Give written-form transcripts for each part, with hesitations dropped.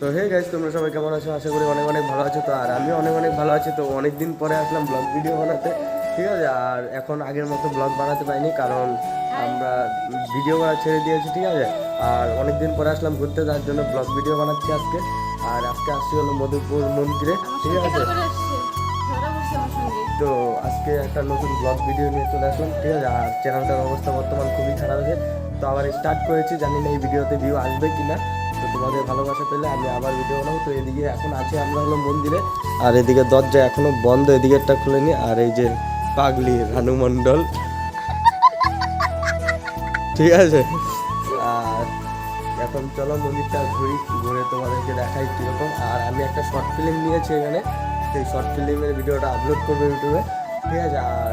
তো hey guys, তোমরা সবাই কেমন আছো? আশা করি অনেক অনেক ভালো আছো। তো আর আমিও অনেক অনেক ভালো আছি। তো অনেক দিন পরে আসলাম ব্লগ ভিডিও বানাতে, ঠিক আছে। আর এখন আগের মতো ব্লগ বানাতে পারিনি, কারণ আমরা ভিডিও করা ছেড়ে দিয়েছি, ঠিক আছে। আর অনেক দিন পরে আসলাম ঘুরতে, যার জন্য ব্লগ ভিডিও বানাচ্ছি আজকে। আর আজকে আসছি হলো মধুপুর মন্দিরে, ঠিক আছে। তো আজকে একটা নতুন ব্লগ ভিডিও নিয়ে চলে আসলাম, ঠিক আছে। আর চ্যানেলটার অবস্থা বর্তমান খুবই খারাপ আছে। তো আবার স্টার্ট করেছি, জানি না এই ভিডিওতে ভিউ আসবে কি না। তো তোমাদের ভালোবাসা পেলে আমি আবার ভিডিও বানাবো। তো এদিকে এখন আছি আমরা হলো মন্দিরে, আর এদিকে দরজা এখনো বন্ধ, এদিকেরটা খুলেনি। আর এই যে পাগলি রানু মণ্ডল, ঠিক আছে। আর এখন চলো মন্দিরটা ঘুরে তোমাদেরকে দেখাই কীরকম। আর আমি একটা শর্ট ফিল্ম নিয়েছি এখানে, সেই শর্ট ফিল্মের ভিডিওটা আপলোড করবো ইউটিউবে, ঠিক আছে। আর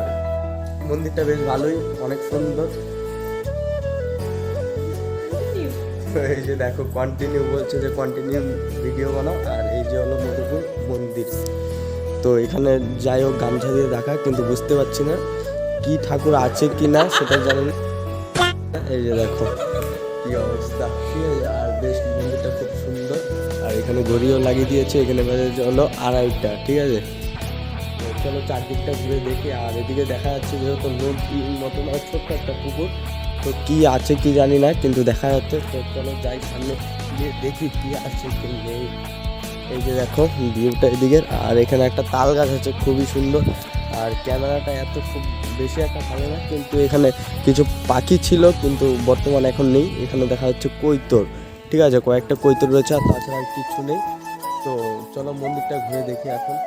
মন্দিরটা বেশ ভালোই, অনেক সুন্দর। এই যে দেখো কন্টিনিউ বলছে যে কন্টিনিউ ভিডিও বানাও। আর এই যে হলো মধুপুর মন্দির। তো এখানে যাই হোক গামছা দিয়ে দেখা, কিন্তু বুঝতে পারছি না কি ঠাকুর আছে কি না সেটা জানি না। এই যে দেখো কি অবস্থা, ঠিক আছে। আর বেশ মন্দিরটা খুব সুন্দর। আর এখানে ঘড়িও লাগিয়ে দিয়েছে, এখানে বাজে হলো 2:30টা, ঠিক আছে। তো চলো চারদিকটা ঘুরে দেখি। আর এদিকে দেখা যাচ্ছে যেহেতু নদীর মতন আর ছোট্ট একটা পুকুর, তো কি আছে কি জানি না, কিন্তু দেখা যাচ্ছে। তো চলো যাই সামনে গিয়ে দেখি কি আছে কি নেই। এই যে দেখো ভিউটা এদিকের। আর এখানে একটা তাল গাছ আছে, খুবই সুন্দর। আর ক্যামেরাটা এত খুব বেশি একটা ভালো না, কিন্তু এখানে কিছু পাখি ছিল, কিন্তু বর্তমানে এখন নেই। এখানে দেখা যাচ্ছে কৈতর, ঠিক আছে, কয়েকটা কৈতর রয়েছে, আর তাছাড়া আর কিছু নেই। তো চলো মন্দিরটা ঘুরে দেখি এখন।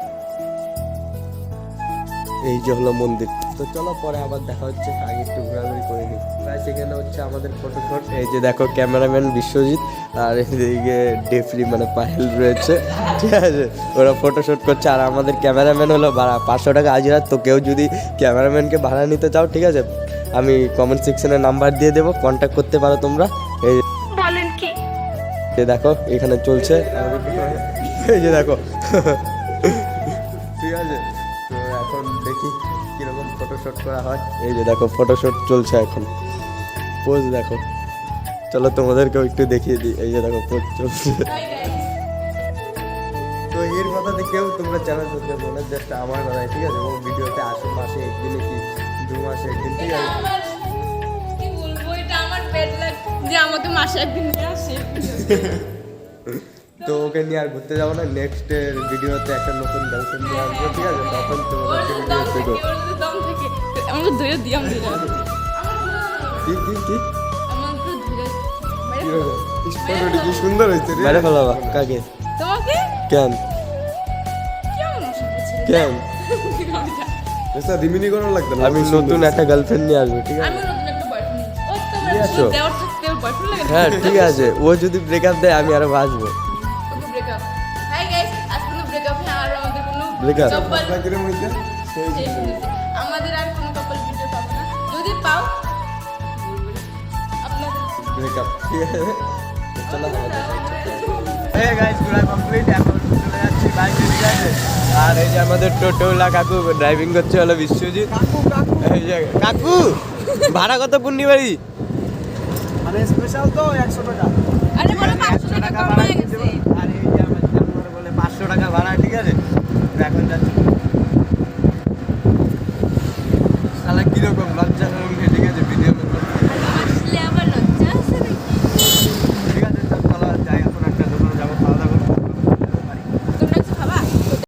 এই যে হলো মন্দির। তো চলো পরে আবার দেখা হচ্ছে, আগে একটু ঘোরাঘুরি করে নিই। প্রায় সেখানে হচ্ছে আমাদের ফটোশট। এই যে দেখো ক্যামেরাম্যান বিশ্বজিৎ, আর এদিকে ডেফরি মানে পাহেল রয়েছে, ঠিক আছে। ওরা ফটোশ্যুট করছে। আর আমাদের ক্যামেরাম্যান হলো ভাড়া 500 টাকা হাজিরা। তো কেউ যদি ক্যামেরাম্যানকে ভাড়া নিতে চাও, ঠিক আছে, আমি কমেন্ট সেকশনে নাম্বার দিয়ে দেবো, কন্ট্যাক্ট করতে পারো তোমরা। এই বলেন কি? যে দেখো এখানে চলছে এই যে দেখো ঠিক আছে। তো এখন দেখি কিরকম ফটোশ্যুট করা হয়। এই যে দেখো ফটোশ্যুট চলছে এখন, পোজ দেখো। চলো তোমাদেরকেও একটু দেখিয়ে দিই। এই যে দেখো পোজ চলছে। তো এর কথা দেখেও তোমরা চ্যানেল করতে বলে, জাস্ট আমার নয়, ঠিক আছে। ও ভিডিওতে আসে মাসে একদিনে কি 2 মাসে একদিন, ঠিক আছে। কি বলবো, এটা আমার ব্যাড লাগ যে আমাকে মাসে একদিন নিয়ে আসে। তো ওকে নিয়ে আর ঘুরতে যাবো না। নেক্সট ভিডিওতে একটা নতুন গার্লফ্রেন্ড নিয়ে আসবো, ঠিক আছে। তখন তোমাদেরকে ভিডিও দেবো। দম থেকে আমাকে ধরে দিয়াম দিলাম। কি কি কি আমাকে ধরে ফটোটি কি সুন্দর হয়েছে রে। মেরে ফেলাবা কাকে? তোমাকে কেন কেমন অসুবিধা ছিল? কেন? এসা রিমিনি করার লাগবে না। আমি নতুন একটা গার্লফ্রেন্ড নিয়ে আসবো, ঠিক আছে। আমি নতুন একটা বয়ফ্রেন্ড। ও নিয়ে আসো। তোমার দেওয়ার থাকতে বয়ফ্রেন্ড লাগে না? হ্যাঁ ঠিক আছে, ও যদি ব্রেকআপ দেয় আমি আরো বাঁচবো। ওকে ব্রেকআপ। হাই গাইস, আজকে কোনো ব্রেকআপ নেই। আর আমাদের কোনো Breakup? couple কিরম হইছে? সেই হয়েছে। আমাদের আর কোনো কাপল ভিডিও পাবো না। যদি পাও আপনাদের ব্রেকআপ, ঠিক আছে। তো চলো এই গাইস পুরো কমপ্লিট। এখন চলে যাচ্ছি বাইকে, ঠিক আছে। আর এই যে আমাদের টোটোওয়ালা কাকু ড্রাইভিং করছে হলো বিশ্বজিৎ। এই যে কাকু ভাড়া কত পূর্ণিমারি? মানে স্পেশাল তো 100 টাকা। আরে বলো 500 টাকা কম হয়ে গেছে।